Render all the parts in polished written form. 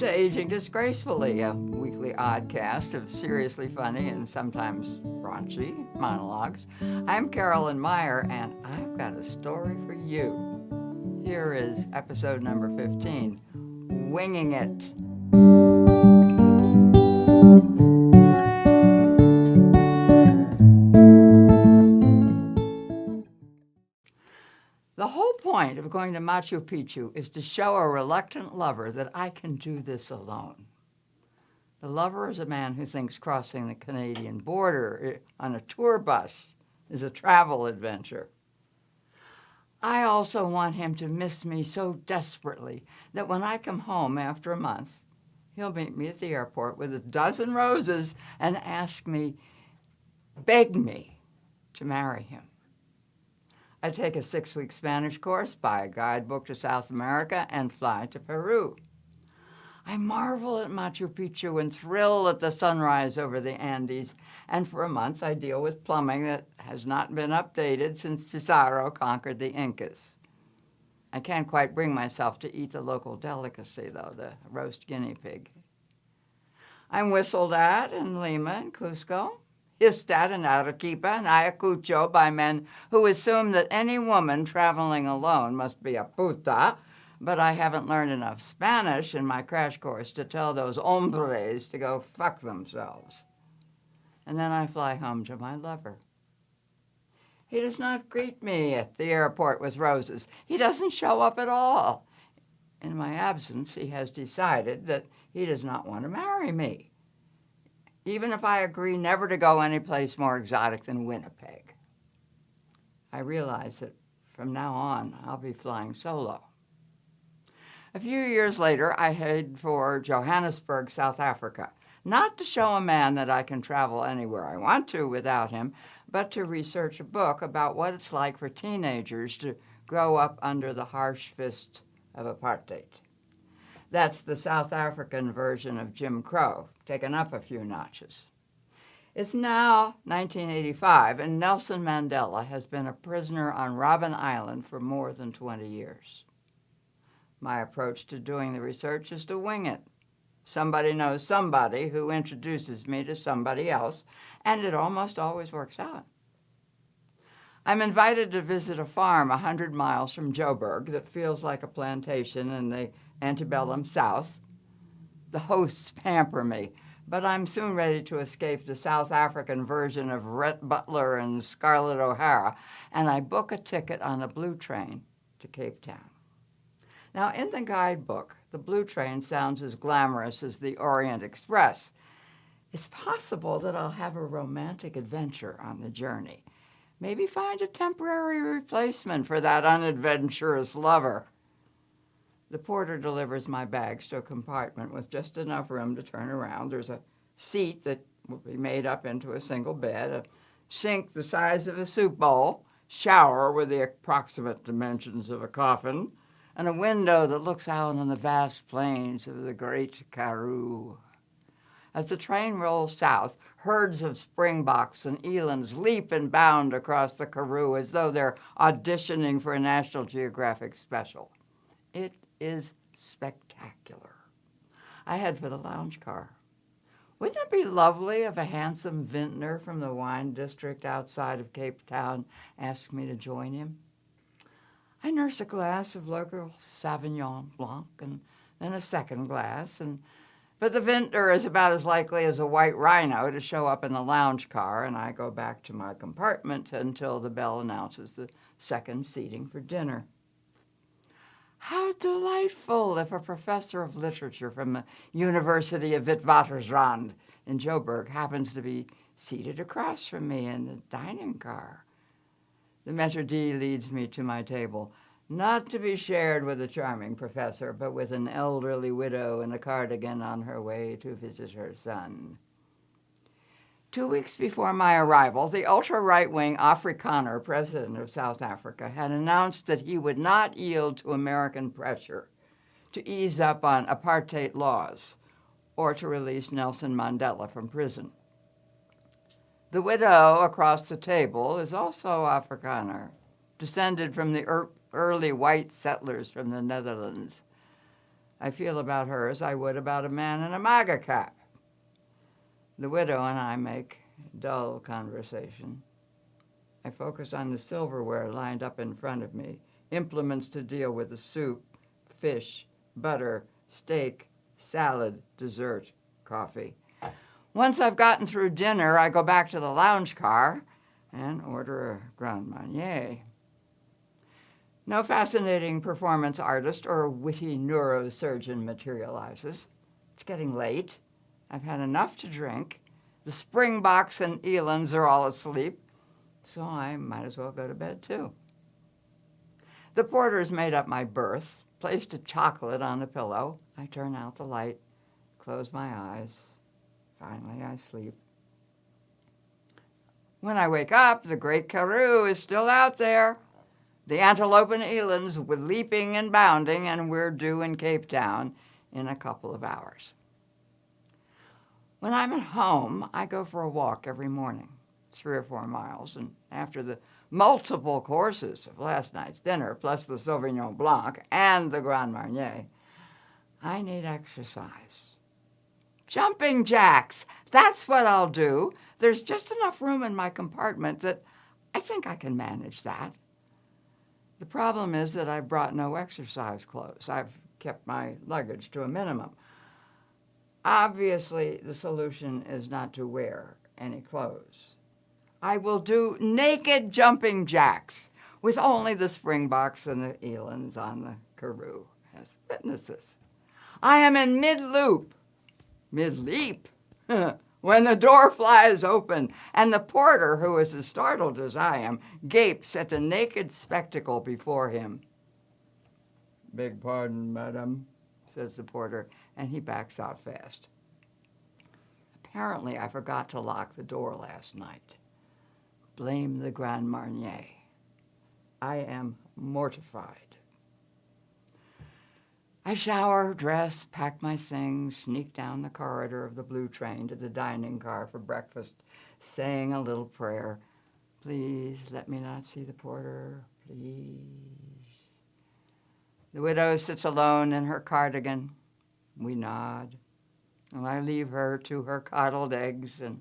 to Aging Disgracefully, a weekly oddcast of seriously funny and sometimes raunchy monologues. I'm Carolyn Meyer, and I've got a story for you. Here is episode number 15, Winging It. The whole point of going to Machu Picchu is to show a reluctant lover that I can do this alone. The lover is a man who thinks crossing the Canadian border on a tour bus is a travel adventure. I also want him to miss me so desperately that when I come home after a month, he'll meet me at the airport with a dozen roses and beg me to marry him. I take a 6-week Spanish course, buy a guidebook to South America, and fly to Peru. I marvel at Machu Picchu and thrill at the sunrise over the Andes, and for a month I deal with plumbing that has not been updated since Pizarro conquered the Incas. I can't quite bring myself to eat the local delicacy, though, the roast guinea pig. I'm whistled at in Lima and Cusco, hissed at in Arequipa and Ayacucho by men who assume that any woman traveling alone must be a puta, but I haven't learned enough Spanish in my crash course to tell those hombres to go fuck themselves. And then I fly home to my lover. He does not greet me at the airport with roses. He doesn't show up at all. In my absence, he has decided that he does not want to marry me, even if I agree never to go any place more exotic than Winnipeg. I realize that from now on, I'll be flying solo. A few years later, I head for Johannesburg, South Africa, not to show a man that I can travel anywhere I want to without him, but to research a book about what it's like for teenagers to grow up under the harsh fist of apartheid. That's the South African version of Jim Crow, taken up a few notches. It's now 1985, and Nelson Mandela has been a prisoner on Robben Island for more than 20 years. My approach to doing the research is to wing it. Somebody knows somebody who introduces me to somebody else, and it almost always works out. I'm invited to visit a farm 100 miles from Joburg that feels like a plantation in the antebellum South. The hosts pamper me, but I'm soon ready to escape the South African version of Rhett Butler and Scarlett O'Hara, and I book a ticket on a blue train to Cape Town. Now, in the guidebook, the blue train sounds as glamorous as the Orient Express. It's possible that I'll have a romantic adventure on the journey. Maybe find a temporary replacement for that unadventurous lover. The porter delivers my bags to a compartment with just enough room to turn around. There's a seat that will be made up into a single bed, a sink the size of a soup bowl, shower with the approximate dimensions of a coffin, and a window that looks out on the vast plains of the Great Karoo. As the train rolls south, herds of springboks and elands leap and bound across the Karoo as though they're auditioning for a National Geographic special. It is spectacular. I head for the lounge car. Wouldn't it be lovely if a handsome vintner from the wine district outside of Cape Town asked me to join him? I nurse a glass of local Sauvignon Blanc and then a second glass, but the vintner is about as likely as a white rhino to show up in the lounge car, and I go back to my compartment until the bell announces the second seating for dinner. How delightful if a professor of literature from the University of Witwatersrand in Joburg happens to be seated across from me in the dining car. The maître d' leads me to my table, not to be shared with a charming professor, but with an elderly widow in a cardigan on her way to visit her son. 2 weeks before my arrival, the ultra-right-wing Afrikaner president of South Africa had announced that he would not yield to American pressure to ease up on apartheid laws or to release Nelson Mandela from prison. The widow across the table is also Afrikaner, descended from the early white settlers from the Netherlands. I feel about her as I would about a man in a MAGA cap. The widow and I make dull conversation. I focus on the silverware lined up in front of me, implements to deal with the soup, fish, butter, steak, salad, dessert, coffee. Once I've gotten through dinner, I go back to the lounge car and order a Grand Marnier. No fascinating performance artist or witty neurosurgeon materializes. It's getting late. I've had enough to drink. The Springboks and Elans are all asleep, so I might as well go to bed too. The porter's made up my berth, placed a chocolate on the pillow. I turn out the light, close my eyes. Finally, I sleep. When I wake up, the great Karoo is still out there. The antelope and elands were leaping and bounding, and we're due in Cape Town in a couple of hours. When I'm at home, I go for a walk every morning, 3 or 4 miles, and after the multiple courses of last night's dinner, plus the Sauvignon Blanc and the Grand Marnier, I need exercise. Jumping jacks, that's what I'll do. There's just enough room in my compartment that I think I can manage that. The problem is that I've brought no exercise clothes. I've kept my luggage to a minimum. Obviously, the solution is not to wear any clothes. I will do naked jumping jacks with only the Springboks and the elands on the Karoo as witnesses. I am in mid-loop, mid-leap, when the door flies open and the porter, who is as startled as I am, gapes at the naked spectacle before him. "Beg pardon, madam," says the porter, and he backs out fast. Apparently, I forgot to lock the door last night. Blame the Grand Marnier. I am mortified. I shower, dress, pack my things, sneak down the corridor of the blue train to the dining car for breakfast, saying a little prayer. Please let me not see the porter, please. The widow sits alone in her cardigan. We nod, and I leave her to her coddled eggs and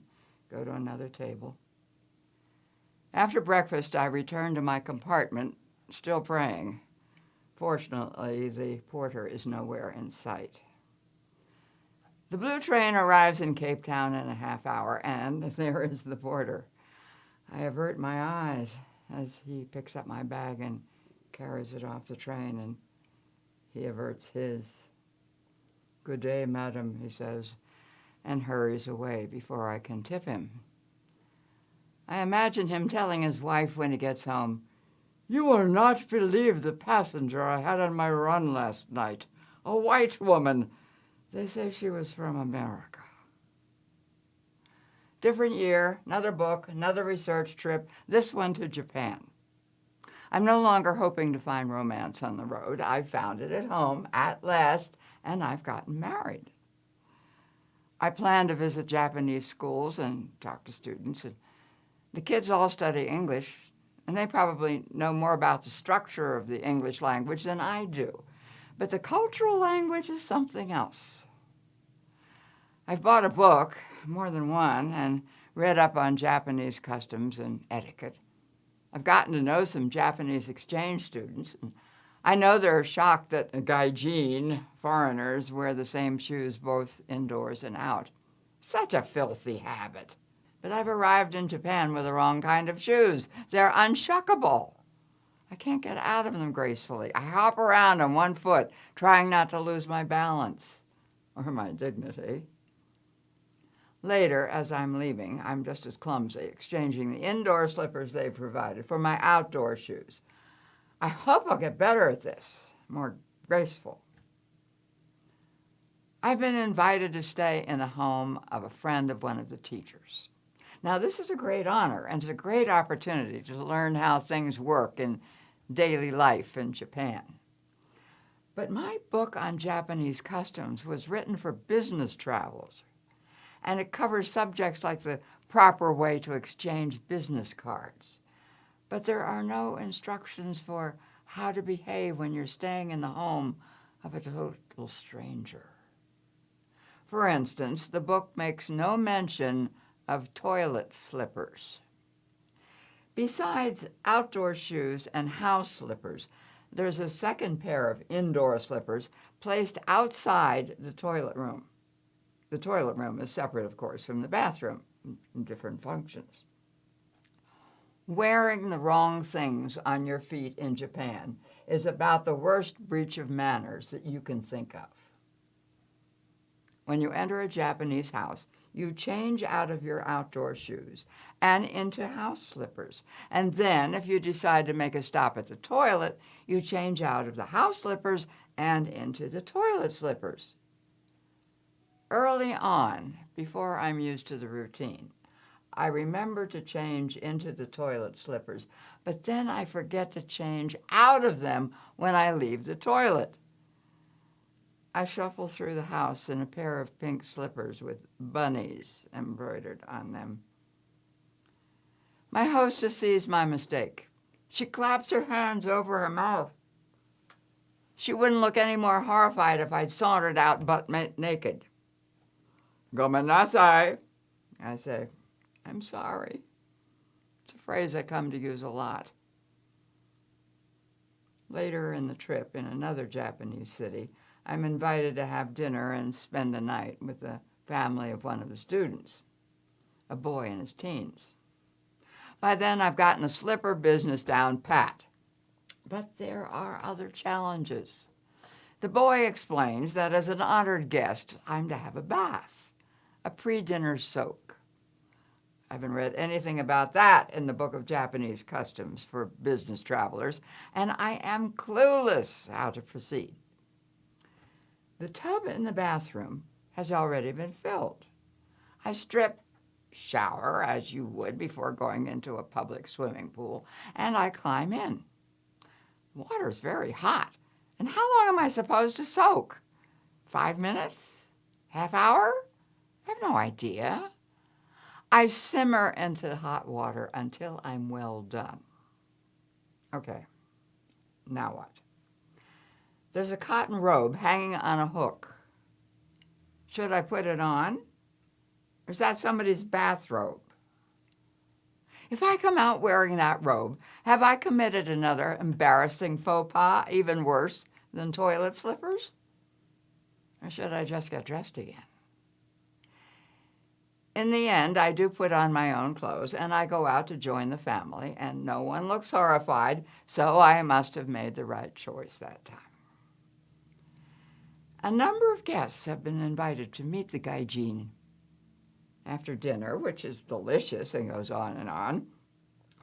go to another table. After breakfast, I return to my compartment, still praying. Fortunately, the porter is nowhere in sight. The blue train arrives in Cape Town in a half hour, and there is the porter. I avert my eyes as he picks up my bag and carries it off the train, and he averts his. "Good day, madam," he says, and hurries away before I can tip him. I imagine him telling his wife when he gets home, "You will not believe the passenger I had on my run last night. A white woman. They say she was from America." Different year, another book, another research trip, this one to Japan. I'm no longer hoping to find romance on the road. I've found it at home, at last, and I've gotten married. I plan to visit Japanese schools and talk to students. And the kids all study English, and they probably know more about the structure of the English language than I do. But the cultural language is something else. I've bought a book, more than one, and read up on Japanese customs and etiquette. I've gotten to know some Japanese exchange students, and I know they're shocked that gaijin, foreigners, wear the same shoes both indoors and out. Such a filthy habit. But I've arrived in Japan with the wrong kind of shoes. They're unshuckable. I can't get out of them gracefully. I hop around on one foot, trying not to lose my balance or my dignity. Later, as I'm leaving, I'm just as clumsy, exchanging the indoor slippers they provided for my outdoor shoes. I hope I'll get better at this, more graceful. I've been invited to stay in the home of a friend of one of the teachers. Now, this is a great honor, and it's a great opportunity to learn how things work in daily life in Japan. But my book on Japanese customs was written for business travels, and it covers subjects like the proper way to exchange business cards. But there are no instructions for how to behave when you're staying in the home of a total stranger. For instance, the book makes no mention of toilet slippers. Besides outdoor shoes and house slippers, there's a second pair of indoor slippers placed outside the toilet room. The toilet room is separate, of course, from the bathroom in different functions. Wearing the wrong things on your feet in Japan is about the worst breach of manners that you can think of. When you enter a Japanese house, you change out of your outdoor shoes and into house slippers. And then, if you decide to make a stop at the toilet, you change out of the house slippers and into the toilet slippers. Early on, before I'm used to the routine, I remember to change into the toilet slippers, but then I forget to change out of them when I leave the toilet. I shuffle through the house in a pair of pink slippers with bunnies embroidered on them. My hostess sees my mistake. She claps her hands over her mouth. She wouldn't look any more horrified if I'd sauntered out butt naked. "Gomenasai," I say. "I'm sorry." It's a phrase I come to use a lot. Later in the trip, in another Japanese city, I'm invited to have dinner and spend the night with the family of one of the students, a boy in his teens. By then, I've gotten the slipper business down pat. But there are other challenges. The boy explains that as an honored guest, I'm to have a bath, a pre-dinner soak. I haven't read anything about that in the Book of Japanese Customs for Business Travelers, and I am clueless how to proceed. The tub in the bathroom has already been filled. I strip, shower as you would before going into a public swimming pool, and I climb in. Water's very hot, and how long am I supposed to soak? 5 minutes? Half hour? I have no idea. I simmer into hot water until I'm well done. Okay, now what? There's a cotton robe hanging on a hook. Should I put it on? Or is that somebody's bathrobe? If I come out wearing that robe, have I committed another embarrassing faux pas, even worse than toilet slippers? Or should I just get dressed again? In the end, I do put on my own clothes, and I go out to join the family, and no one looks horrified, so I must have made the right choice that time. A number of guests have been invited to meet the gaijin. After dinner, which is delicious and goes on,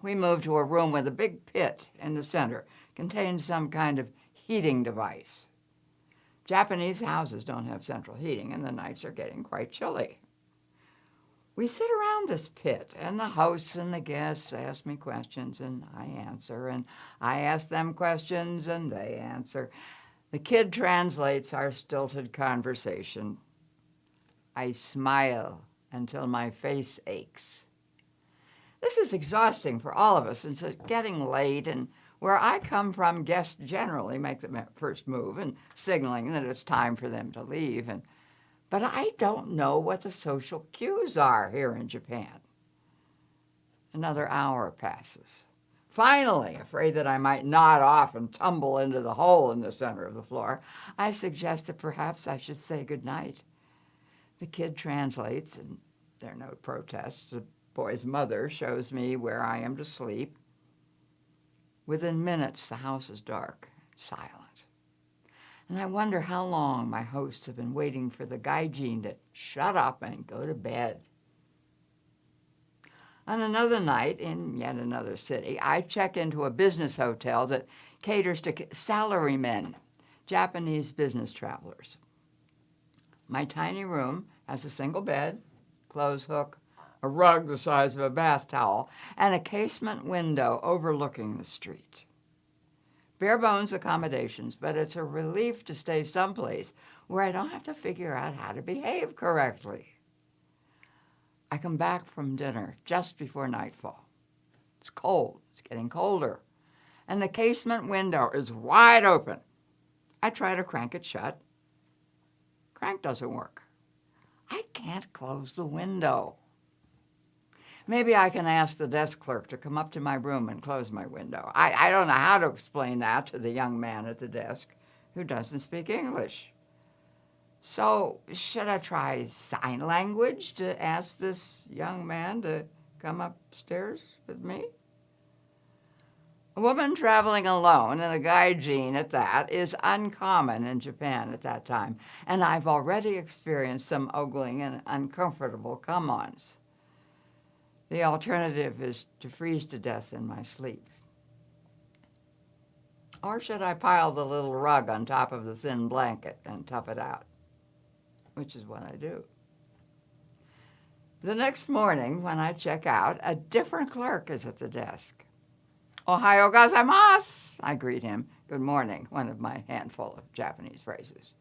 we move to a room with a big pit in the center, contains some kind of heating device. Japanese houses don't have central heating, and the nights are getting quite chilly. We sit around this pit, and the hosts and the guests ask me questions, and I answer, and I ask them questions, and they answer. The kid translates our stilted conversation. I smile until my face aches. This is exhausting for all of us, and it's getting late, and where I come from, guests generally make the first move and signaling that it's time for them to leave. But I don't know what the social cues are here in Japan. Another hour passes. Finally, afraid that I might nod off and tumble into the hole in the center of the floor, I suggest that perhaps I should say goodnight. The kid translates, and there are no protests. The boy's mother shows me where I am to sleep. Within minutes, the house is dark and silent. And I wonder how long my hosts have been waiting for the gaijin to shut up and go to bed. On another night, in yet another city, I check into a business hotel that caters to salarymen, Japanese business travelers. My tiny room has a single bed, clothes hook, a rug the size of a bath towel, and a casement window overlooking the street. Bare bones accommodations, but it's a relief to stay someplace where I don't have to figure out how to behave correctly. I come back from dinner just before nightfall. It's cold, it's getting colder, and the casement window is wide open. I try to crank it shut. Crank doesn't work. I can't close the window. Maybe I can ask the desk clerk to come up to my room and close my window. I don't know how to explain that to the young man at the desk who doesn't speak English. So should I try sign language to ask this young man to come upstairs with me? A woman traveling alone, and a gaijin at that, is uncommon in Japan at that time, and I've already experienced some ogling and uncomfortable come-ons. The alternative is to freeze to death in my sleep. Or should I pile the little rug on top of the thin blanket and tough it out? Which is what I do. The next morning, when I check out, a different clerk is at the desk. Ohayo gozaimasu, I greet him. Good morning, one of my handful of Japanese phrases.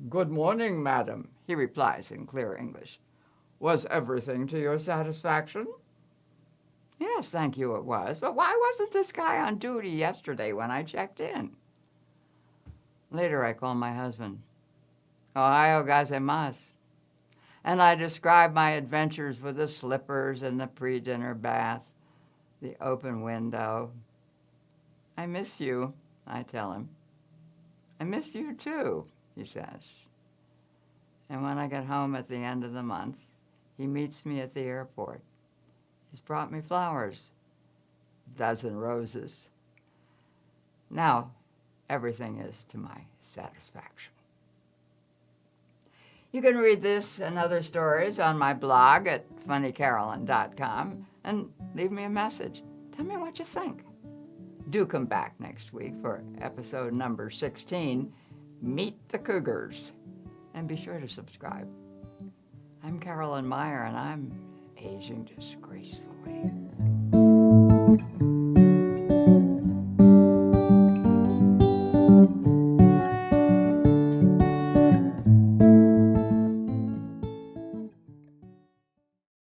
Good morning, madam, he replies in clear English. Was everything to your satisfaction? Yes, thank you, it was. But why wasn't this guy on duty yesterday when I checked in? Later, I call my husband. Ohayo gozaimasu. And I describe my adventures with the slippers and the pre-dinner bath, the open window. I miss you, I tell him. I miss you too, he says. And when I get home at the end of the month, he meets me at the airport. He's brought me flowers, a dozen roses. Now, everything is to my satisfaction. You can read this and other stories on my blog at funnycarolyn.com and leave me a message. Tell me what you think. Do come back next week for episode number 16, Meet the Cougars, and be sure to subscribe. I'm Carolyn Meyer, and I'm aging disgracefully.